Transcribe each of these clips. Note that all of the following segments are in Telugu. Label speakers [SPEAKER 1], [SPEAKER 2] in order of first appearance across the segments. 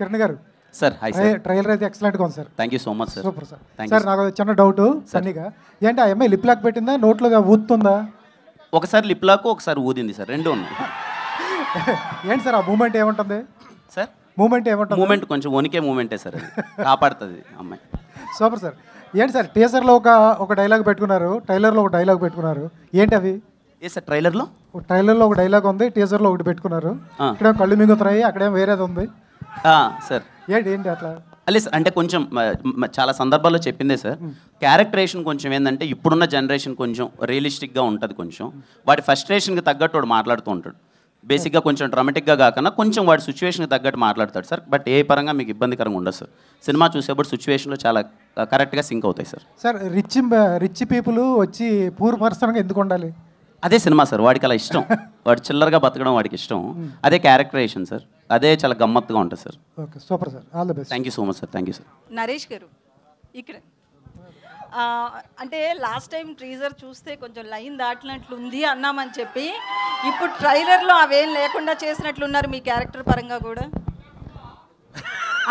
[SPEAKER 1] కిరణ్ గారు
[SPEAKER 2] సార్ హాయ్ సార్.
[SPEAKER 1] ట్రైలర్ అయితే ఎక్సలెంట్గా ఉంది sir.
[SPEAKER 2] Thank you so much sir.
[SPEAKER 1] Super sir. Sir నాకు చిన్న డౌట్ సన్నీగా ఏంటి ఆ అమ్మాయి లిప్ లాక్ పెట్టిందా నోట్లో ఊతుందా?
[SPEAKER 2] ఒకసారి లిప్ లాక్ ఒకసారి ఊదింది సార్, రెండు ఉన్నాయి.
[SPEAKER 1] ఏంటి సార్ ఆ మూమెంట్ ఏముంటుంది
[SPEAKER 2] సార్?
[SPEAKER 1] మూమెంట్ ఏముంటుంది?
[SPEAKER 2] మూమెంట్ కొంచెం వణికే మూమెంటే సార్, అది కాపాడుతుంది అమ్మాయి.
[SPEAKER 1] Super sir. ఏంటి సార్ టీజర్లో ఒక డైలాగ్ పెట్టుకున్నారు, ట్రైలర్లో ఒక డైలాగ్ పెట్టుకున్నారు, ఏంటి అవి?
[SPEAKER 2] ఏ సార్ ట్రైలర్లో?
[SPEAKER 1] ట్రైలర్లో ఒక డైలాగ్ ఉంది, టీజర్లో ఒకటి పెట్టుకున్నారు. ఇక్కడేమో కళ్ళు మింగుతున్నాయి, అక్కడేమో వేరేది ఉంది
[SPEAKER 2] సార్.
[SPEAKER 1] ఏంటి అట్లా?
[SPEAKER 2] అలే సార్, అంటే కొంచెం చాలా సందర్భాల్లో చెప్పిందే సార్, క్యారెక్టరేషన్ కొంచెం ఏంటంటే ఇప్పుడున్న జనరేషన్ కొంచెం రియలిస్టిక్గా ఉంటుంది, కొంచెం వాడి ఫస్ట్రేషన్కి తగ్గట్టు వాడు మాట్లాడుతూ ఉంటాడు. బేసిక్గా కొంచెం డ్రామాటిక్గా కాకుండా కొంచెం వాడి సిచ్యువేషన్కి తగ్గట్టు మాట్లాడతాడు సార్. బట్ ఏ పరంగా మీకు ఇబ్బందికరంగా ఉండదు సార్. సినిమా చూసేప్పుడు సిచ్యువేషన్లో చాలా కరెక్ట్గా సింక్ అవుతాయి సార్.
[SPEAKER 1] సార్ రిచ్ పీపుల్ వచ్చి పూర్ పర్సన్గా ఎందుకు ఉండాలి?
[SPEAKER 2] అదే సినిమా సార్, వాడికి అలా ఇష్టం, వాడు చిల్లరగా బతకడం వాడికి ఇష్టం, అదే క్యారెక్టరేషన్ సార్, అదే చాలా గమ్మత్తుగా ఉంటుంది sir.
[SPEAKER 1] Okay super sir, all the best.
[SPEAKER 2] Thank you so much sir. Thank you sir.
[SPEAKER 3] Naresh గారు ఇక్కడ అంటే లాస్ట్ టైం టీజర్ చూస్తే కొంచెం లైన్ దాటినట్లుంది అన్నామని చెప్పి ఇప్పుడు ట్రైలర్లో అవేం లేకుండా చేసినట్లున్నారు మీ క్యారెక్టర్ పరంగా కూడా.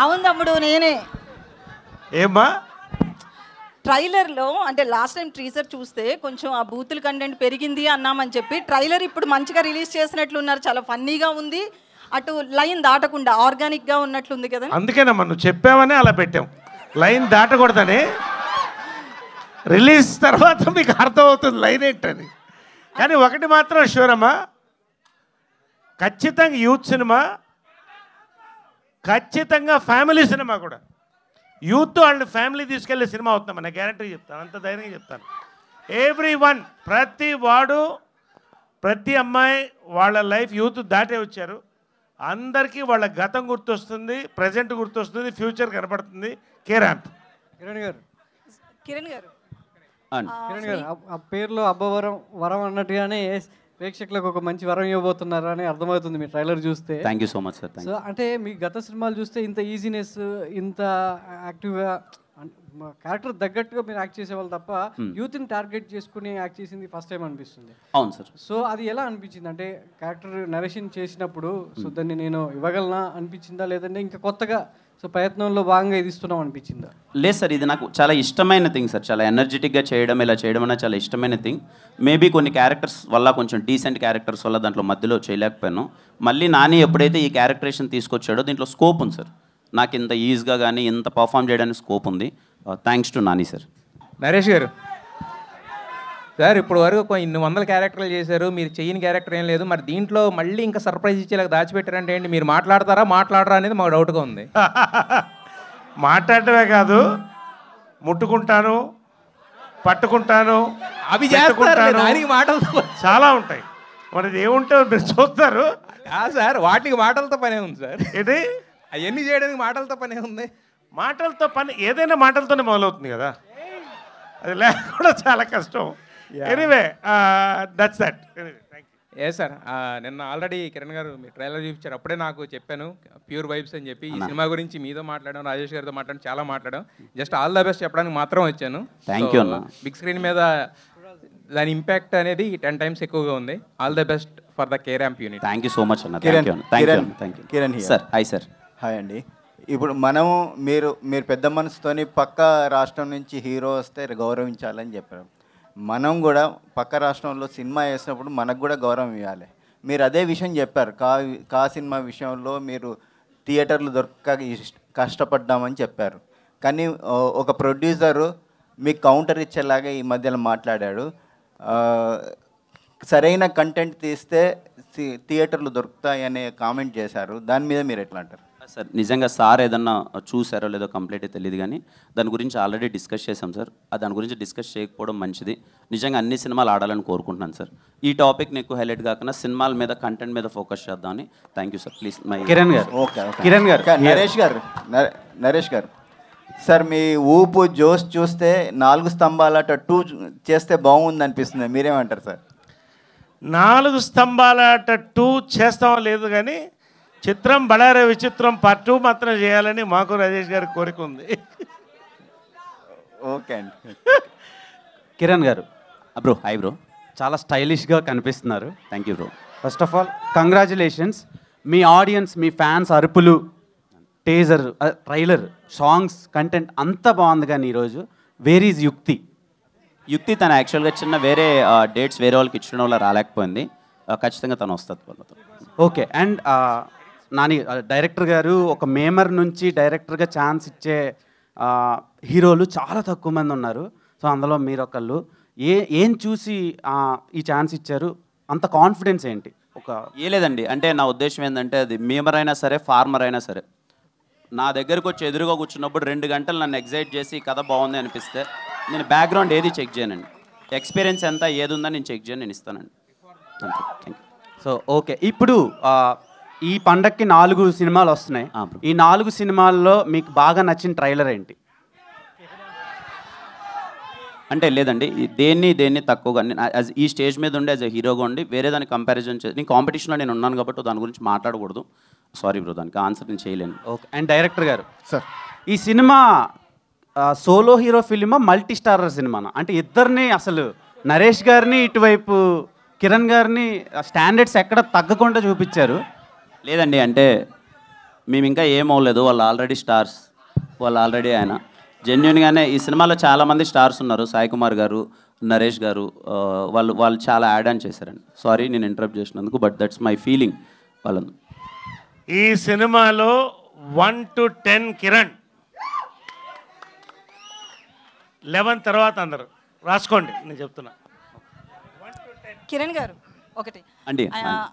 [SPEAKER 3] అవును తమ్ముడు, నేనే
[SPEAKER 4] ఏమ్మా
[SPEAKER 3] ట్రైలర్లో అంటే లాస్ట్ టైం టీజర్ చూస్తే కొంచెం ఆ బూతుల కంటెంట్ పెరిగింది అన్నామని చెప్పి ట్రైలర్ ఇప్పుడు మంచిగా రిలీజ్ చేసినట్లున్నారు, చాలా ఫన్నీగా ఉంది, అటు లైన్ దాటకుండా ఆర్గానిక్గా ఉన్నట్లుంది కదా.
[SPEAKER 4] అందుకేనమ్మా నువ్వు చెప్పావనే అలా పెట్టాం, లైన్ దాటకూడదని. రిలీజ్ తర్వాత మీకు అర్థమవుతుంది లైన్ ఏంటని. కానీ ఒకటి మాత్రం షూర్ అమ్మా, ఖచ్చితంగా యూత్ సినిమా, ఖచ్చితంగా ఫ్యామిలీ సినిమా కూడా. యూత్ వాళ్ళని ఫ్యామిలీ తీసుకెళ్ళే సినిమా అవుతుందమ్మా, నేను గ్యారంటీ చెప్తాను, అంత ధైర్యంగా చెప్తాను. ఎవ్రీ వన్, ప్రతి వాడు, ప్రతి అమ్మాయి వాళ్ళ లైఫ్ యూత్ దాటే వచ్చారు, అందరికీ వాళ్ళ గతం గుర్తొస్తుంది, ప్రజెంట్ గుర్తొస్తుంది, ఫ్యూచర్ కనపడుతుంది. కిరణ్
[SPEAKER 3] గారు
[SPEAKER 5] ఆ పేరులో అబ్బవరం వరం అన్నట్టుగానే ప్రేక్షకులకు ఒక మంచి వరం ఇవ్వబోతున్నారు అని అర్థమవుతుంది మీ ట్రైలర్ చూస్తే.
[SPEAKER 2] Thank you so much sir.
[SPEAKER 5] So అంటే మీ గత సినిమాలు చూస్తే ఇంత ఈజీనెస్, ఇంత యాక్టివ్గా క్యారెక్టర్ తగ్గట్టుగా మీరు యాక్ట్ చేసేవాళ్ళు తప్ప యూత్ని టార్గెట్ చేసుకుని యాక్ట్ చేసింది ఫస్ట్ టైం అనిపిస్తుంది.
[SPEAKER 2] అవును సార్.
[SPEAKER 5] సో అది ఎలా అనిపించింది అంటే క్యారెక్టర్ నరేషన్ చేసినప్పుడు సో దాన్ని నేను ఇవ్వగలనా అనిపించిందా, లేదంటే ఇంకా కొత్తగా సో ప్రయత్నంలో భాగంగా ఇది ఇస్తున్నాం అనిపించిందా?
[SPEAKER 2] లేదు సార్, ఇది నాకు చాలా ఇష్టమైన థింగ్ సార్, చాలా ఎనర్జెటిక్గా చేయడం, ఇలా చేయడం అన్న చాలా ఇష్టమైన థింగ్. మేబీ కొన్ని క్యారెక్టర్స్ వల్ల, కొంచెం డీసెంట్ క్యారెక్టర్స్ వల్ల దాంట్లో మధ్యలో చేయలేకపోయాను. మళ్ళీ నాని ఎప్పుడైతే ఈ క్యారెక్టరేషన్ తీసుకొచ్చాడో దీంట్లో స్కోప్ ఉంది సార్, నాకు ఇంత ఈజీగా కానీ ఇంత పర్ఫామ్ చేయడానికి స్కోప్ ఉంది. Thanks to Nani sir.
[SPEAKER 6] Naresh గారు సార్, ఇప్పుడు వరకు ఇన్ని వందల క్యారెక్టర్లు చేశారు, మీరు చేయని క్యారెక్టర్ ఏం లేదు, మరి దీంట్లో మళ్ళీ ఇంకా సర్ప్రైజ్ ఇచ్చేలాగా దాచిపెట్టారంటే ఏంటి? మీరు మాట్లాడరా అనేది మాకు డౌట్గా ఉంది.
[SPEAKER 4] మాట్లాడటమే కాదు, ముట్టుకుంటాను, పట్టుకుంటాను,
[SPEAKER 6] అవి చేస్తారు, మాటలతో
[SPEAKER 4] చాలా ఉంటాయి. మరి ఏముంటావు మీరు చూస్తారు
[SPEAKER 6] సార్, వాటికి మాటలతో పనే ఉంది సార్.
[SPEAKER 4] ఏంటి
[SPEAKER 6] అవన్నీ చేయడానికి మాటలతో పనే ఉంది.
[SPEAKER 4] మాటలతో పని ఏదైనా మాటలతోనే మొదలవుతుంది కదా, అది లేకుండా చాలా కష్టం. Anyway that's that.
[SPEAKER 6] A sir, నిన్న ఆల్రెడీ కిరణ్ గారు మీ ట్రైలర్ చూపించారు, అప్పుడే నాకు చెప్పాను ప్యూర్ వైబ్స్ అని చెప్పి. ఈ సినిమా గురించి మీతో మాట్లాడాం, రాజేష్ గారితో మాట్లాడాం, చాలా మాట్లాడాం. జస్ట్ ఆల్ ద బెస్ట్ చెప్పడానికి మాత్రం వచ్చాను.
[SPEAKER 2] Thank you.
[SPEAKER 6] బిగ్ స్క్రీన్ మీద దాని ఇంపాక్ట్ అనేది 10 times ఎక్కువగా ఉంది. All the best for the కేరాంప్ unit.
[SPEAKER 2] Thank you so much అన్న. Thank you.
[SPEAKER 7] Kiran
[SPEAKER 2] sir hi sir.
[SPEAKER 7] Hi అండి. ఇప్పుడు మనము మీరు పెద్ద మనసుతోని పక్క రాష్ట్రం నుంచి హీరో వస్తే గౌరవించాలని చెప్పారు. మనం కూడా పక్క రాష్ట్రంలో సినిమా వేసినప్పుడు మనకు కూడా గౌరవం ఇవ్వాలి. మీరు అదే విషయం చెప్పారు, కా సినిమా విషయంలో మీరు థియేటర్లు దొరక్క కష్టపడ్డామని చెప్పారు. కానీ ఒక ప్రొడ్యూసరు మీకు కౌంటర్ ఇచ్చేలాగా ఈ మధ్యలో మాట్లాడాడు. సరైన కంటెంట్ తీస్తే థియేటర్లు దొరుకుతాయి అనే కామెంట్ చేశారు. దాని మీద మీరు ఎట్లా అంటారు?
[SPEAKER 2] సార్ నిజంగా సార్ ఏదన్నా చూసారో లేదో కంప్లీట్గా తెలియదు, కానీ దాని గురించి ఆల్రెడీ డిస్కస్ చేశాం సార్. దాని గురించి డిస్కస్ చేయకపోవడం మంచిది. నిజంగా అన్ని సినిమాలు ఆడాలని కోరుకుంటున్నాను సార్. ఈ టాపిక్ని ఎక్కువ హైలైట్ కాకుండా సినిమాల మీద, కంటెంట్ మీద ఫోకస్ చేద్దామని. Thank you sir. Please my
[SPEAKER 8] Kiran గారు.
[SPEAKER 7] ఓకే కిరణ్ గారు. నరేష్ గారు సార్, మీ ఊపు జోష్ చూస్తే 4 స్తంభాలట 2 చేస్తే బాగుంది అనిపిస్తుంది, మీరేమంటారు సార్?
[SPEAKER 4] 4 స్తంభాలట 2 చేస్తామో లేదు, కానీ చిత్రం బడారే విచిత్రం పార్ట్ 2 మాత్రం చేయాలని మాకు రాజేష్ గారి కోరిక ఉంది.
[SPEAKER 7] ఓకే అండి.
[SPEAKER 8] కిరణ్ గారు.
[SPEAKER 2] Bro hi bro.
[SPEAKER 8] చాలా స్టైలిష్గా కనిపిస్తున్నారు.
[SPEAKER 2] Thank you bro.
[SPEAKER 8] First of all congratulations. Me audience, me fans అరుపులు టేజర్, ట్రైలర్, సాంగ్స్, కంటెంట్ అంతా బాగుంది, కానీ ఈరోజు వేర్ ఈజ్ యుక్తి?
[SPEAKER 2] యుక్తి తను యాక్చువల్గా చిన్న వేరే డేట్స్ వేరే వాళ్ళకి ఇచ్చడం వల్ల రాలేకపోయింది. ఖచ్చితంగా తను వస్తుంది వాళ్ళతో.
[SPEAKER 8] ఓకే. అండ్ నాని డైరెక్టర్ గారు ఒక మేమర్ నుంచి డైరెక్టర్గా ఛాన్స్ ఇచ్చే హీరోలు చాలా తక్కువ మంది ఉన్నారు. సో అందులో మీరు ఒకళ్ళు. ఏం చూసి ఈ ఛాన్స్ ఇచ్చారు? అంత కాన్ఫిడెన్స్ ఏంటి?
[SPEAKER 2] ఏ లేదండి, అంటే నా ఉద్దేశం ఏంటంటే అది మేమర్ అయినా సరే ఫార్మర్ అయినా సరే నా దగ్గరకు వచ్చి ఎదురుగా కూర్చున్నప్పుడు 2 గంటలు నన్ను ఎగ్జైట్ చేసి కథ బాగుంది అనిపిస్తే నేను బ్యాక్గ్రౌండ్ ఏది చెక్ చేయనండి. ఎక్స్పీరియన్స్ ఎంత ఏది ఉందని నేను చెక్ చేయను, నేను ఇస్తానండి. అంతే. Thank you.
[SPEAKER 8] సో ఓకే, ఇప్పుడు ఈ పండక్కి 4 సినిమాలు వస్తున్నాయి. ఈ 4 సినిమాల్లో మీకు బాగా నచ్చిన ట్రైలర్ ఏంటి?
[SPEAKER 2] అంటే లేదండి, దేన్ని తక్కువగా యాజ్ ఈ స్టేజ్ మీద ఉండి యాజ్ అ హీరోగా ఉండి వేరే దాన్ని కంపారిజన్ చేసి నేను కాంపిటీషన్లో నేను ఉన్నాను కాబట్టి దాని గురించి మాట్లాడకూడదు. సారీ బ్రో, దానికి ఆన్సర్ నేను చేయలేను.
[SPEAKER 8] ఓకే. అండ్ డైరెక్టర్ గారు,
[SPEAKER 9] సార్
[SPEAKER 8] ఈ సినిమా సోలో హీరో ఫిలిమా మల్టీ స్టారర్ సినిమానా? అంటే ఇద్దరిని అసలు నరేష్ గారిని ఇటువైపు కిరణ్ గారిని స్టాండర్డ్స్ ఎక్కడ తగ్గకుండా చూపించారు.
[SPEAKER 2] లేదండి, అంటే మేము ఇంకా ఏం అవ్వలేదు, వాళ్ళు ఆల్రెడీ స్టార్స్, వాళ్ళు ఆల్రెడీ ఆయన జెన్యున్గానే ఈ సినిమాలో చాలామంది స్టార్స్ ఉన్నారు. సాయి కుమార్ గారు, నరేష్ గారు, వాళ్ళు చాలా యాడ్ ఆన్ చేశారండి. సారీ నేను ఇంటరప్ట్ చేసినందుకు, బట్ దట్స్ మై ఫీలింగ్. వాళ్ళను
[SPEAKER 4] ఈ సినిమాలో 1 to 10 కిరణ్, 11 తర్వాత అందరు రాసుకోండి, నేను చెప్తున్నా.
[SPEAKER 3] కిరణ్ గారు ఒకటి
[SPEAKER 2] అండి.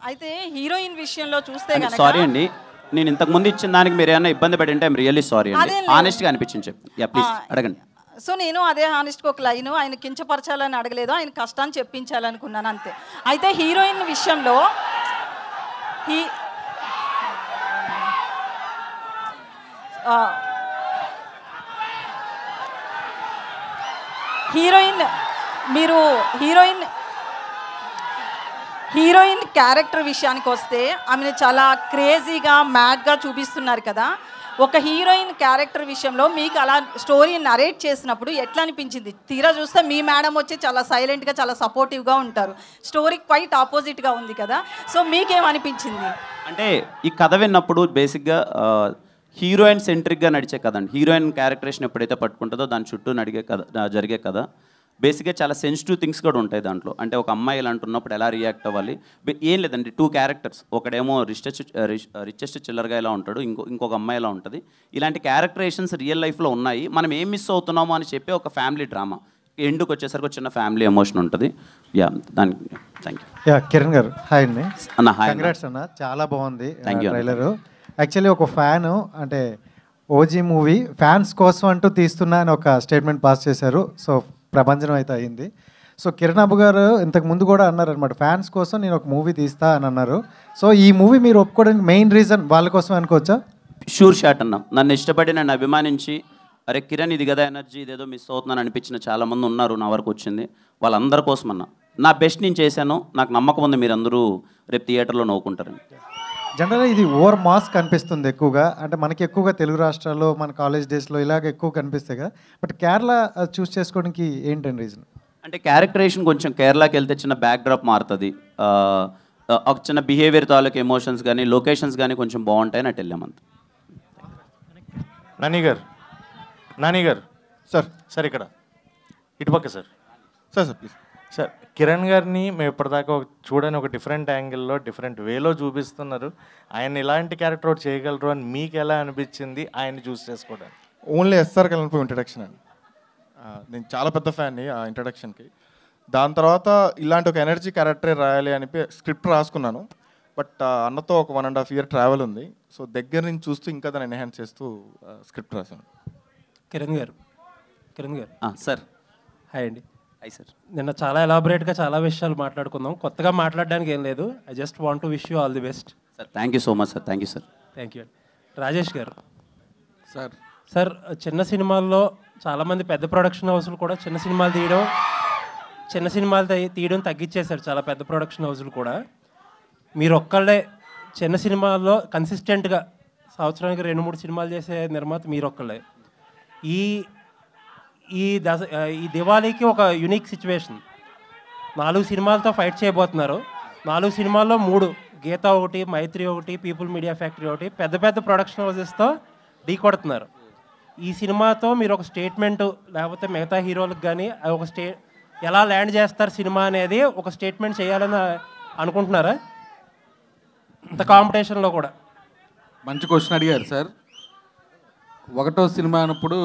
[SPEAKER 3] అయితే హీరోయిన్ విషయంలో చూస్తే గనక
[SPEAKER 2] సారీ అండి, నేను ఇంతకు ముందు ఇచ్చిన దానికి మీరు ఏమైనా ఇబ్బంది పడి ఉంటే ఐమ్ రియల్లీ సారీ అండి. ఆనెస్ట్గా అనిపించింది చెప్పండి. యా ప్లీజ్ అడగండి.
[SPEAKER 3] సో నేను అదే హానెస్ట్గా ఒక లైన్ ఆయన కించపరచాలని అడగలేదు, ఆయన కష్టాన్ని చెప్పించాలనుకున్నాను అంతే. అయితే హీరోయిన్ విషయంలో హీరోయిన్ క్యారెక్టర్ విషయానికి వస్తే ఆమెను చాలా క్రేజీగా మ్యాడ్గా చూపిస్తున్నారు కదా. ఒక హీరోయిన్ క్యారెక్టర్ విషయంలో మీకు అలా స్టోరీ నరేట్ చేసినప్పుడు ఎట్లా అనిపించింది? తీరా చూస్తే మీ మేడం వచ్చి చాలా సైలెంట్గా చాలా సపోర్టివ్గా ఉంటారు, స్టోరీ క్వైట్ ఆపోజిట్గా ఉంది కదా. సో మీకేమనిపించింది?
[SPEAKER 2] అంటే ఈ కథ విన్నప్పుడు బేసిక్గా హీరోయిన్ సెంట్రిక్గా నడిచే కథ అండి. హీరోయిన్ క్యారెక్టరేషన్ ఎప్పుడైతే పట్టుకుంటుందో దాని చుట్టూ జరిగే కథ. బేసిక్గా చాలా సెన్సిటివ్ థింగ్స్ కూడా ఉంటాయి దాంట్లో. అంటే ఒక అమ్మాయి ఇలా అంటున్నప్పుడు ఎలా రియాక్ట్ అవ్వాలి, ఏం లేదండి. 2 క్యారెక్టర్స్, ఒకడేమో రిచెస్ట్ చిల్లర్గా ఇలా ఉంటాడు, ఇంకొక అమ్మాయి ఇలా ఉంటుంది. ఇలాంటి క్యారెక్టరేషన్స్ రియల్ లైఫ్లో ఉన్నాయి. మనం ఏం మిస్ అవుతున్నామో అని చెప్పి ఒక ఫ్యామిలీ డ్రామా, ఎండుకు వచ్చేసరికి చిన్న ఫ్యామిలీ ఎమోషన్ ఉంటుంది. యా దానికి థ్యాంక్ యూ.
[SPEAKER 1] యా కిరణ్ గారు హాయ్ అండి.
[SPEAKER 2] అన్న హాయ్.
[SPEAKER 1] కంగ్రాట్స్ అన్న, చాలా బాగుంది
[SPEAKER 2] థ్యాంక్ యూ.
[SPEAKER 1] ట్రైలరు యాక్చువల్లీ ఒక ఫ్యాను, అంటే ఓజీ మూవీ ఫ్యాన్స్ కోసం అంటూ తీస్తున్నా అని ఒక స్టేట్మెంట్ పాస్ చేశారు. సో ప్రభంజనం అయితే అయింది. సో కిరణ్ అబ్బు గారు ఇంతకు ముందు కూడా అన్నారు అనమాట, ఫ్యాన్స్ కోసం నేను ఒక మూవీ తీస్తా అని అన్నారు. సో ఈ మూవీ మీరు ఒప్పుకోవడానికి మెయిన్ రీజన్ వాళ్ళ కోసం అనుకోవచ్చా?
[SPEAKER 2] షూర్ షాట్ అన్న. నన్ను ఇష్టపడి నన్ను అభిమానించి అరే కిరణ్ ఇది కదా ఎనర్జీ, ఇదేదో మిస్ అవుతుందని అనిపించిన చాలామంది ఉన్నారు నా వరకు వచ్చింది. వాళ్ళందరి కోసం అన్న నా బెస్ట్ నేను చేశాను. నాకు నమ్మకం ఉంది మీరందరూ రేపు థియేటర్లో నవ్వుకుంటారని.
[SPEAKER 1] జనరల్గా ఇది ఓవర్ మాస్ కనిపిస్తుంది ఎక్కువగా, అంటే మనకి ఎక్కువగా తెలుగు రాష్ట్రాల్లో మన కాలేజ్ డేస్లో ఇలాగ ఎక్కువ కనిపిస్తాయి కదా. బట్ కేరళ చూస్ చేసుకోవడానికి ఏంటండి రీజన్?
[SPEAKER 2] అంటే క్యారెక్టరేషన్ కొంచెం కేరళకి వెళ్తే చిన్న బ్యాక్ డ్రాప్ మారుతుంది. ఒక చిన్న బిహేవియర్ తాలూకు ఎమోషన్స్ కానీ లొకేషన్స్ కానీ కొంచెం బాగుంటాయని అటు వెళ్ళామంత.
[SPEAKER 10] నాని గారు
[SPEAKER 9] సార్
[SPEAKER 10] సార్ ఇక్కడ ఇటుపక్క sir.
[SPEAKER 9] Sir sir please.
[SPEAKER 10] Sir Kiran గారిని మేము ఇప్పటిదాకా చూడని ఒక డిఫరెంట్ యాంగిల్లో డిఫరెంట్ వేలో చూపిస్తున్నారు. ఆయన ఇలాంటి క్యారెక్టర్ ఒకటి చేయగలరు అని మీకు ఎలా అనిపించింది ఆయన చూస్ చేసుకోవడానికి?
[SPEAKER 9] ఓన్లీ ఎస్ఆర్ కళ్యాణ్ ఇంట్రడక్షన్ అండి. నేను చాలా పెద్ద ఫ్యాన్ని ఆ ఇంట్రడక్షన్కి. దాని తర్వాత ఇలాంటి ఒక ఎనర్జీ క్యారెక్టర్ రాయాలి అని స్క్రిప్ట్ రాసుకున్నాను. బట్ అన్నతో ఒక 1.5 year ట్రావెల్ ఉంది. సో దగ్గర నుంచి చూస్తూ ఇంకా దాన్ని ఎన్హాన్స్ చేస్తూ స్క్రిప్ట్ రాశాను.
[SPEAKER 11] కిరణ్ గారు
[SPEAKER 2] సార్
[SPEAKER 11] హాయ్ అండి.
[SPEAKER 2] Hi sir.
[SPEAKER 11] నిన్న చాలా ఎలాబొరేట్గా చాలా విషయాలు మాట్లాడుకుందాం. కొత్తగా మాట్లాడడానికి ఏం లేదు. I just want to wish you all the best.
[SPEAKER 2] Sir thank you so much sir. Thank you sir.
[SPEAKER 11] Thank you అండి. రాజేష్ గారు
[SPEAKER 9] సార్
[SPEAKER 11] చిన్న సినిమాల్లో చాలామంది పెద్ద ప్రొడక్షన్ హౌస్లు కూడా చిన్న సినిమాలు తీయడం తగ్గించేశారు. చాలా పెద్ద ప్రొడక్షన్ హౌస్లు కూడా. మీరు ఒక్కళ్ళే చిన్న సినిమాల్లో కన్సిస్టెంట్గా సంవత్సరానికి 2-3 సినిమాలు చేసే నిర్మాత మీరు ఒక్కళ్ళే. ఈ దివాళీకి ఒక యూనిక్ సిచ్యువేషన్. 4 సినిమాలతో ఫైట్ చేయబోతున్నారు. 4 సినిమాల్లో 3 గీత ఒకటి, మైత్రి ఒకటి, పీపుల్ మీడియా ఫ్యాక్టరీ ఒకటి, పెద్ద పెద్ద ప్రొడక్షన్ హౌసెస్తో ఢీ కొడుతున్నారు. ఈ సినిమాతో మీరు ఒక స్టేట్మెంట్ లేకపోతే మిగతా హీరోలకు కానీ ఒక ఎలా ల్యాండ్ చేస్తారు సినిమా అనేది ఒక స్టేట్మెంట్ చేయాలని అనుకుంటున్నారా ఇంత కాంపిటీషన్లో కూడా?
[SPEAKER 12] మంచి క్వశ్చన్ అడిగారు సార్. 1వ సినిమా అన్నప్పుడు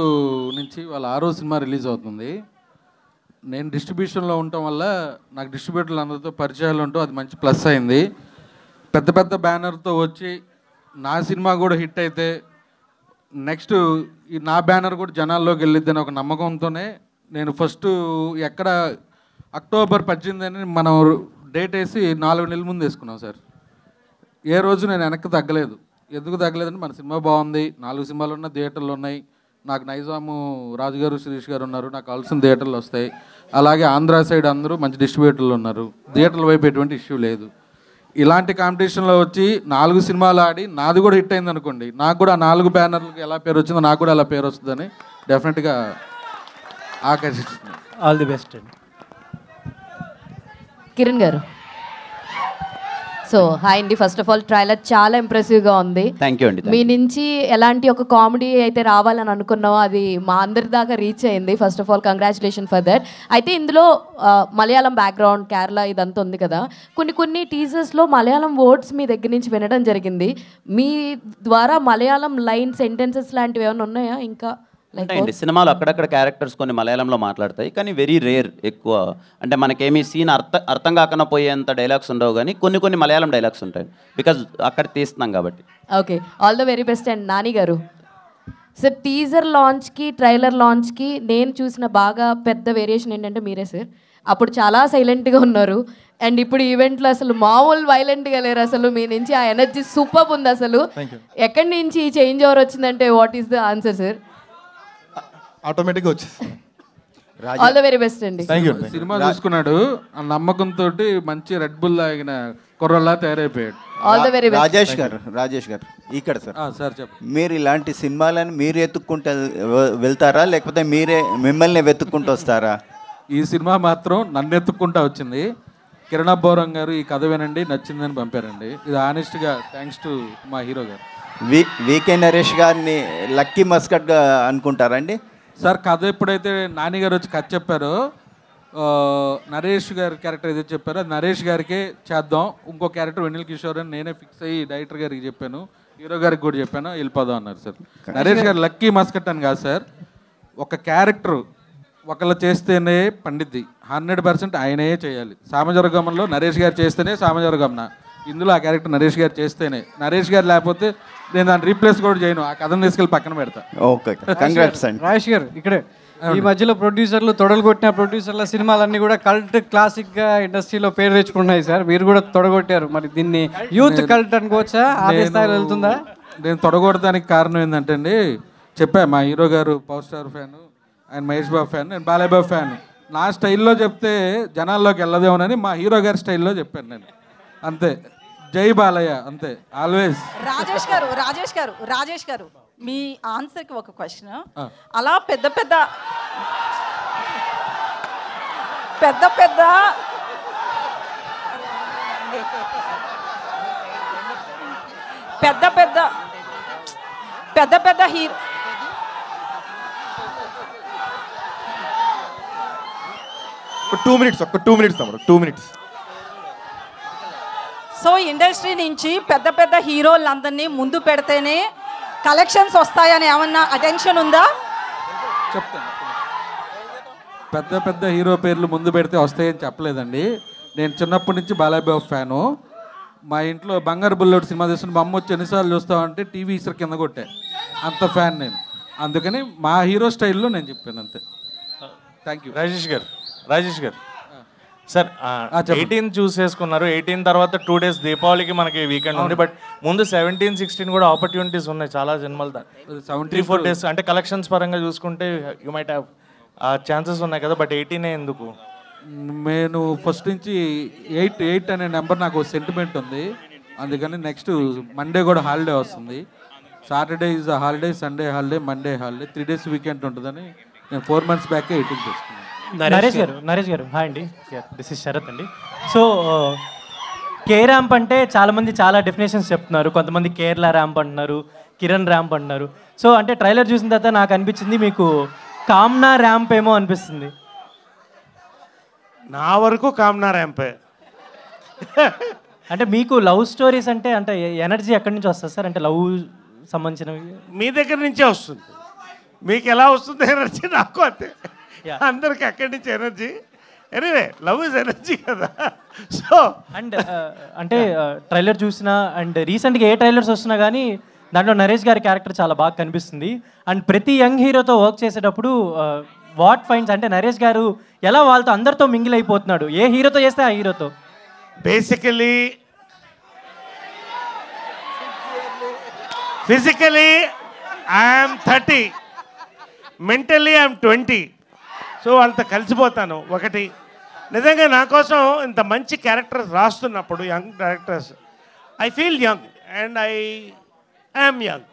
[SPEAKER 12] నుంచి వాళ్ళ 6వ సినిమా రిలీజ్ అవుతుంది. నేను డిస్ట్రిబ్యూషన్లో ఉండటం వల్ల నాకు డిస్ట్రిబ్యూటర్లు అందరితో పరిచయాలు ఉంటూ అది మంచి ప్లస్ అయింది. పెద్ద పెద్ద బ్యానర్తో వచ్చి నా సినిమా కూడా హిట్ అయితే నెక్స్ట్ ఈ నా బ్యానర్ కూడా జనాల్లోకి వెళ్ళిద్దని ఒక నమ్మకంతోనే నేను ఫస్ట్ ఎక్కడ అక్టోబర్ 18 అని మనం డేట్ వేసి 4 నెలల ముందు వేసుకున్నాం సార్. ఏ రోజు నేను వెనక్కి తగ్గలేదు. ఎందుకు తగ్గలేదంటే మన సినిమా బాగుంది, 4 సినిమాలు ఉన్న థియేటర్లు ఉన్నాయి, నాకు నైజాము రాజు గారు శిరీష్ గారు ఉన్నారు, నాకు కావాల్సిన థియేటర్లు వస్తాయి, అలాగే ఆంధ్ర సైడ్ అందరూ మంచి డిస్ట్రిబ్యూటర్లు ఉన్నారు, థియేటర్ల వైపు ఎటువంటి ఇష్యూ లేదు. ఇలాంటి కాంపిటీషన్లో వచ్చి 4 సినిమాలు ఆడి నాది కూడా హిట్ అయింది అనుకోండి, నాకు కూడా 4 బ్యానర్లకు ఎలా పేరు వచ్చిందో నాకు కూడా అలా పేరు వస్తుందని డెఫినెట్గా ఆకర్షిస్తుంది.
[SPEAKER 11] ఆల్ ది బెస్ట్ అండి.
[SPEAKER 13] కిరణ్ గారు. సో హాయ్ అండి, ఫస్ట్ ఆఫ్ ఆల్ ట్రైలర్ చాలా ఇంప్రెసివ్గా ఉంది.
[SPEAKER 2] థ్యాంక్ యూ అండి.
[SPEAKER 13] మీ నుంచి ఎలాంటి ఒక కామెడీ అయితే రావాలని అనుకున్నామో అది మా అందరి దాకా రీచ్ అయింది. First of all congratulation for that. అయితే ఇందులో మలయాళం బ్యాక్గ్రౌండ్, కేరళ ఇదంతా ఉంది కదా, కొన్ని టీజర్స్లో మలయాళం వర్డ్స్ మీ దగ్గర నుంచి వినడం జరిగింది. మీ ద్వారా మలయాళం లైన్ సెంటెన్సెస్ లాంటివి ఏమైనా ఉన్నాయా? ఇంకా
[SPEAKER 2] ఉంటాయండి సినిమాలు అక్కడక్కడ క్యారెక్టర్స్ కొన్ని మలయాళంలో మాట్లాడతాయి, కానీ వెరీ రేర్. ఎక్కువ అంటే మనకేమీ సీన్ అర్థం కాకుండా పోయేంత డైలాగ్స్ ఉండవు, కానీ కొన్ని మలయాళం డైలాగ్స్ ఉంటాయి బికాజ్ అక్కడ తీస్తున్నాం కాబట్టి.
[SPEAKER 13] Okay, all the very best. And Nani గారు సార్, టీజర్ లాంచ్కి ట్రైలర్ లాంచ్కి నేను చూసిన బాగా పెద్ద వేరియేషన్ ఏంటంటే మీరే సార్. అప్పుడు చాలా సైలెంట్గా ఉన్నారు అండ్ ఇప్పుడు ఈవెంట్లో అసలు మామూలు వైలెంట్గా లేరు. అసలు మీ నుంచి ఆ ఎనర్జీ సూపర్ ఉంది. అసలు ఎక్కడి నుంచి ఈ చేంజ్ ఓవర్ వచ్చిందంటే what is the answer sir?
[SPEAKER 9] ఆటోమేటిక్గా వచ్చేసి
[SPEAKER 13] ఆల్ ద వెరీ బెస్ట్ అండి.
[SPEAKER 12] సినిమా చూసుకున్నాడు, ఆ నమ్మకంతో మంచి రెడ్ బుల్ తాగిన కుర్రలా తయారైపోయాడు.
[SPEAKER 13] All the very best.
[SPEAKER 7] Rajesh గారు ఇక్కడ సార్.
[SPEAKER 12] సార్ చెప్పండి.
[SPEAKER 7] మీరు ఇలాంటి సినిమాలను మీరు ఎత్తుక్కుంటూ వెళ్తారా, లేకపోతే మీరే మిమ్మల్ని వెతుక్కుంటూ వస్తారా?
[SPEAKER 12] ఈ సినిమా మాత్రం నన్ను ఎత్తుక్కుంటా వచ్చింది. కిరణ్ బోరం గారు ఈ కథ వినండి నచ్చిందని పంపారండి. ఇది ఆనెస్ట్గా థ్యాంక్స్ టు మా హీరో గారు.
[SPEAKER 7] వికే నరేష్ గారిని లక్కీ మస్కట్గా అనుకుంటారండి
[SPEAKER 12] సార్? కథ ఎప్పుడైతే నాని గారు వచ్చి కథ చెప్పారో, నరేష్ గారి క్యారెక్టర్ ఏదైతే చెప్పారో అది నరేష్ గారికే చేద్దాం, ఇంకో క్యారెక్టర్ వెన్నెల కిషోర్ అని నేనే ఫిక్స్ అయ్యి డైరెక్టర్ గారికి చెప్పాను, హీరో గారికి కూడా చెప్పాను, వెళ్ళిపోదాం అన్నారు సార్. నరేష్ గారు లక్కీ మస్కట్ అని కాదు సార్, ఒక క్యారెక్టర్ ఒకళ్ళు చేస్తేనే పండిద్ది, 100% ఆయనే చేయాలి. సామజవర్గంలో నరేష్ గారు చేస్తేనే సామజవర్గంన, ఇందులో ఆ క్యారెక్టర్ నరేష్ గారు చేస్తేనే. నరేష్ గారు లేకపోతే నేను దాన్ని రీప్లేస్ కూడా చేయను, ఆ కథను తీసుకెళ్ళి పక్కన పెడతా.
[SPEAKER 7] ఓకే, కంగ్రాట్స్ అండి.
[SPEAKER 5] రాజేష్ గారు ఇక్కడే ఈ మధ్యలో ప్రొడ్యూసర్లు తొడలు కొట్టిన ప్రొడ్యూసర్ల సినిమాలన్నీ కూడా కల్ట్ క్లాసిక్గా ఇండస్ట్రీలో పేరు తెచ్చుకుంటున్నాయి సార్. మీరు కూడా తొడగొట్టారు, మరి దీన్ని యూత్ కల్ట్ అనుకోవచ్చా? అదే స్థాయిలో వెళ్తుందా?
[SPEAKER 12] నేను తొడగొట్టడానికి కారణం ఏంటంటే అండి, చెప్పా మా హీరో గారు పవర్ స్టార్ ఫ్యాను, ఆయన మహేష్ బాబు ఫ్యాన్, నేను బాలయ్య బాబు ఫ్యాన్. నా స్టైల్లో చెప్తే జనాల్లోకి వెళ్ళదేమోనని మా హీరో గారి స్టైల్లో చెప్పాను నేను, అంతే. జై బాలయ్య, అంతే ఆల్వేస్.
[SPEAKER 3] రాజేష్ గారు మీ ఆన్సర్కి ఒక క్వశ్చన్. అలా పెద్ద పెద్ద హీరో
[SPEAKER 9] ఒక 2 minutes తమ్ముడు, 2 minutes.
[SPEAKER 3] సో ఇండస్ట్రీ నుంచి పెద్ద హీరోలందరినీ ముందు పెడితేనే కలెక్షన్స్ వస్తాయని ఏమన్నా అటెన్షన్ ఉందా?
[SPEAKER 12] చెప్తాను. పెద్ద హీరో పేర్లు ముందు పెడితే వస్తాయని చెప్పలేదండి. నేను చిన్నప్పటి నుంచి బాలయ్య బాబు ఫ్యాను. మా ఇంట్లో బంగారు బుల్లెట్ సినిమా చూస్తుంటే మా అమ్మ వచ్చి ఎన్నిసార్లు చూస్తామంటే టీవీ ఇసరు కింద కొట్టే, అంత ఫ్యాన్ నేను. అందుకని మా హీరో స్టైల్లో నేను చెప్పాను, అంతే. Thank you.
[SPEAKER 10] రాజేష్ గారు సార్, 18 చూసేసుకున్నారు. 18 తర్వాత 2 days దీపావళికి మనకి వీకెండ్ ఉంది, బట్ ముందు 17, 16 కూడా ఆపర్చునిటీస్ ఉన్నాయి చాలా సినిమాలు. 3-4 days అంటే కలెక్షన్స్ పరంగా చూసుకుంటే యూ మైట్ హ్యావ్ ఛాన్సెస్ ఉన్నాయి కదా, బట్ 18 ఎందుకు?
[SPEAKER 12] నేను ఫస్ట్ నుంచి 8 అనే నెంబర్ నాకు సెంటిమెంట్ ఉంది, అందుకని నెక్స్ట్ మండే కూడా హాలిడే వస్తుంది. Saturday is holiday, Sunday holiday, Monday holiday, 3 days weekend ఉంటుందని నేను 4 months బ్యాక్ 18 చేసుకున్నాను.
[SPEAKER 14] నరేష్ గారు హాయ్ అండి, దిస్ ఇస్ శరత్ అండి. సో కే ర్యాంప్ అంటే చాలామంది చాలా డెఫినేషన్స్ చెప్తున్నారు. కొంతమంది కేరళ ర్యాంప్ అంటున్నారు, కిరణ్ ర్యాంప్ అంటున్నారు. సో అంటే ట్రైలర్ చూసిన తర్వాత నాకు అనిపించింది మీకు కామ్నా ర్యాంప్ ఏమో అనిపిస్తుంది.
[SPEAKER 4] నా వరకు కామ్నా ర్యాంపే.
[SPEAKER 14] అంటే మీకు లవ్ స్టోరీస్ అంటే అంటే ఎనర్జీ ఎక్కడి నుంచి వస్తుంది సార్? అంటే లవ్ సంబంధించినవి
[SPEAKER 4] మీ దగ్గర నుంచే వస్తుంది. మీకు ఎలా వస్తుంది ఎనర్జీ, నాకు అంతే. అందరికి అక్కడి నుంచి energy. Anyway love is energy కదా. సో
[SPEAKER 14] అండ్ అంటే ట్రైలర్ చూసినా అండ్ రీసెంట్గా ఏ ట్రైలర్స్ వస్తున్నా కానీ దాంట్లో నరేష్ గారి క్యారెక్టర్ చాలా బాగా కనిపిస్తుంది. అండ్ ప్రతి యంగ్ హీరోతో వర్క్ చేసేటప్పుడు వాట్ ఫైండ్స్ అంటే నరేష్ గారు ఎలా వాళ్ళతో అందరితో మింగిల్ అయిపోతున్నాడు, ఏ హీరోతో చేస్తే ఆ హీరోతో.
[SPEAKER 4] Basically physically I'm 30, mentally I'm 20. So వాళ్ళతో కలిసిపోతాను. ఒకటి నిజంగా నా కోసం ఇంత మంచి క్యారెక్టర్స్ రాస్తున్నప్పుడు, young directors, I feel young and I am young.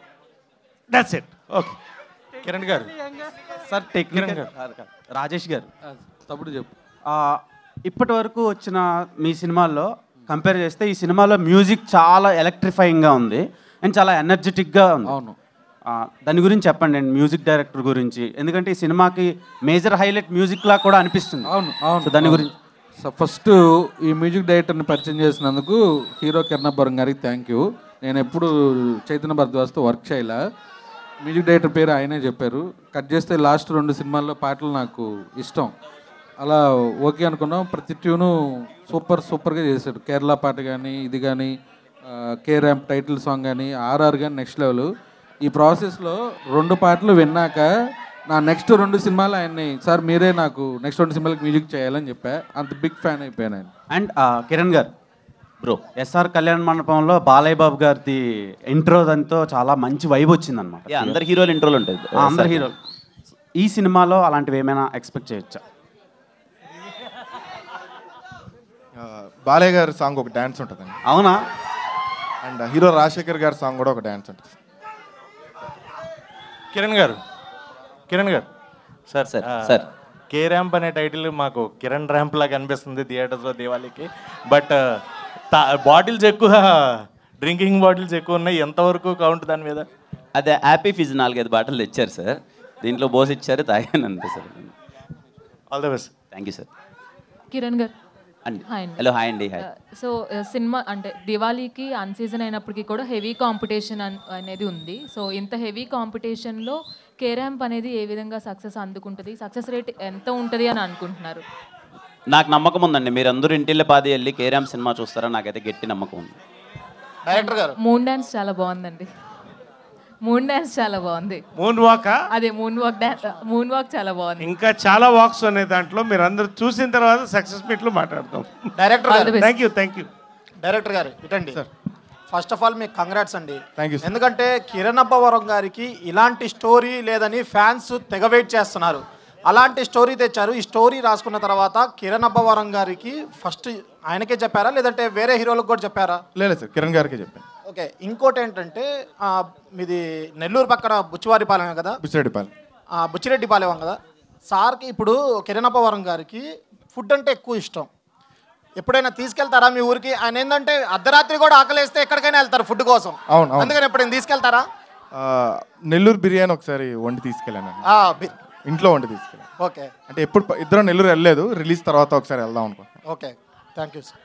[SPEAKER 4] That's it. Okay
[SPEAKER 8] Kiran గారు సార్, టెక్నికల్ రాజేష్ గారు
[SPEAKER 12] తప్పుడు చెప్పు.
[SPEAKER 8] ఇప్పటి వరకు వచ్చిన మీ సినిమాల్లో కంపేర్ చేస్తే ఈ సినిమాలో మ్యూజిక్ చాలా ఎలక్ట్రిఫైయింగ్గా ఉంది అండ్ చాలా ఎనర్జెటిక్గా ఉంది.
[SPEAKER 12] అవును.
[SPEAKER 8] దాని గురించి చెప్పండి అండి, మ్యూజిక్ డైరెక్టర్ గురించి. ఎందుకంటే ఈ సినిమాకి మేజర్ హైలైట్ మ్యూజిక్లా కూడా అనిపిస్తుంది.
[SPEAKER 12] అవును అవును.
[SPEAKER 8] దాని గురించి
[SPEAKER 12] ఫస్ట్ ఈ మ్యూజిక్ డైరెక్టర్ని పరిచయం చేసినందుకు హీరో కిరణబ్బరం గారికి థ్యాంక్ యూ. నేను ఎప్పుడు చైతన్య భరద్వాజ్తో వర్క్ చేయలే. మ్యూజిక్ డైరెక్టర్ పేరు ఆయనే చెప్పారు. కట్ చేస్తే లాస్ట్ 2 సినిమాల్లో పాటలు నాకు ఇష్టం. అలా ఓకే అనుకున్నాం. ప్రతి ట్యూను సూపర్గా చేశాడు. కేరళ పాట కానీ, ఇది కానీ, కే ర్యాంప్ టైటిల్ సాంగ్ కానీ, ఆర్ఆర్ కానీ నెక్స్ట్ లెవెల్. ఈ ప్రాసెస్లో 2 పాటలు విన్నాక నా నెక్స్ట్ 2 సినిమాలు ఆయన్ని, సార్ మీరే నాకు నెక్స్ట్ 2 సినిమాలకు మ్యూజిక్ చేయాలని చెప్పా. అంత బిగ్ ఫ్యాన్ అయిపోయాను ఆయన.
[SPEAKER 8] అండ్ కిరణ్ గారు బ్రో, ఎస్ఆర్ కళ్యాణ మండపంలో బాలయ్య బాబు గారిది ఇంట్రో దాంతో చాలా మంచి వైబ్ వచ్చిందనమాట.
[SPEAKER 2] అందరు హీరోలు ఇంట్రోలు ఉంటాయి.
[SPEAKER 8] అందరు హీరోలు. ఈ సినిమాలో అలాంటివి ఏమైనా ఎక్స్పెక్ట్ చేయొచ్చా?
[SPEAKER 9] బాలయ్య గారి సాంగ్ ఒక డ్యాన్స్ ఉంటుందండి.
[SPEAKER 8] అవునా?
[SPEAKER 9] అండ్ హీరో రాజశేఖర్ గారి సాంగ్ కూడా ఒక డ్యాన్స్ ఉంటుంది.
[SPEAKER 10] కిరణ్ గారు సార్
[SPEAKER 2] సార్
[SPEAKER 10] కే ర్యాంప్ అనే టైటిల్ మాకు కిరణ్ ర్యాంప్ లాగా అనిపిస్తుంది థియేటర్స్లో దీవాళికి. బట్ బాటిల్స్ ఎక్కువ, డ్రింకింగ్ బాటిల్స్ ఎక్కువ ఉన్నాయి. ఎంతవరకు కౌంట్ దాని మీద?
[SPEAKER 2] అదే హ్యాపీ ఫిజ్ 4-5 బాటిల్ తెచ్చారు సార్. దీంట్లో బోస్ ఇచ్చారు, తాగాను అంతే sir.
[SPEAKER 10] All the best.
[SPEAKER 2] Thank you sir.
[SPEAKER 15] Kiran గారు
[SPEAKER 2] హలో హాయ్ అండి. హాయ్.
[SPEAKER 15] సో సినిమా అంటే దివాళీకి అన్ సీజన్ అయినప్పటికీ కూడా హెవీ కాంపిటీషన్ అనేది ఉంది. సో ఇంత హెవీ కాంపిటీషన్లో కే ర్యాంప్ అనేది ఏ విధంగా సక్సెస్ అందుకుంటుంది, సక్సెస్ రేట్ ఎంత ఉంటుంది అని అనుకుంటున్నారు?
[SPEAKER 2] నాకు నమ్మకం ఉందండి. మీరు అందరూ ఇంటిల్లి పాది వెళ్ళి కే ర్యాంప్ సినిమా చూస్తారా? నాకైతే గట్టి నమ్మకం ఉంది.
[SPEAKER 15] డైరెక్టర్ గారు మూన్ డాన్స్ చాలా బాగుందండి. మూన్ డాన్స్ చాలా బాగుంది.
[SPEAKER 4] మూన్ వాక్,
[SPEAKER 15] అదే మూన్ వాక్ చాలా బాగుంది.
[SPEAKER 4] ఇంకా చాలా వాక్స్ ఉన్నాయి దాంట్లో. మీరు అందరూ చూసిన తర్వాత సక్సెస్ మీట్లో మాట్లాడతాం.
[SPEAKER 16] డైరెక్టర్ గారు
[SPEAKER 4] థ్యాంక్ యూ.
[SPEAKER 16] డైరెక్టర్ గారు ఇటండి. ఫస్ట్ ఆఫ్ ఆల్ మీకు కంగ్రాట్స్ అండి.
[SPEAKER 9] Thank you.
[SPEAKER 16] ఎందుకంటే కిరణ్ అబ్బవరం గారికి ఇలాంటి స్టోరీ లేదని ఫ్యాన్స్ తెగ వెయిట్ చేస్తున్నారు. అలాంటి స్టోరీ తెచ్చారు. ఈ స్టోరీ రాసుకున్న తర్వాత కిరణ్ అబ్బవరం గారికి ఫస్ట్ ఆయనకే చెప్పారా లేదంటే వేరే హీరోలకు కూడా చెప్పారా?
[SPEAKER 9] లేదు సార్, కిరణ్ గారికి చెప్పాను.
[SPEAKER 16] ఓకే. ఇంకోటి ఏంటంటే మీది నెల్లూరు పక్కన బుచ్చివారిపాలెం కదా? బుచ్చిరెడ్డిపాలెం కదా సార్కి. ఇప్పుడు కిరణ్ అబ్బవరం గారికి ఫుడ్ అంటే ఎక్కువ ఇష్టం. ఎప్పుడైనా తీసుకెళ్తారా మీ ఊరికి? ఆయన ఏంటంటే అర్ధరాత్రి కూడా ఆకలేస్తే ఎక్కడికైనా వెళ్తారు ఫుడ్ కోసం.
[SPEAKER 9] అవును.
[SPEAKER 16] అందుకని ఎప్పుడైనా తీసుకెళ్తారా?
[SPEAKER 9] నెల్లూరు బిర్యానీ ఒకసారి వండి తీసుకెళ్ళాను. ఇంట్లో వండి తీసుకెళ్ళాను.
[SPEAKER 16] ఓకే.
[SPEAKER 9] అంటే ఎప్పుడు ఇద్దరం నెల్లూరు వెళ్ళలేదు. రిలీజ్ తర్వాత ఒకసారి వెళ్దాం అనుకో.
[SPEAKER 16] ఓకే. Thank you sir.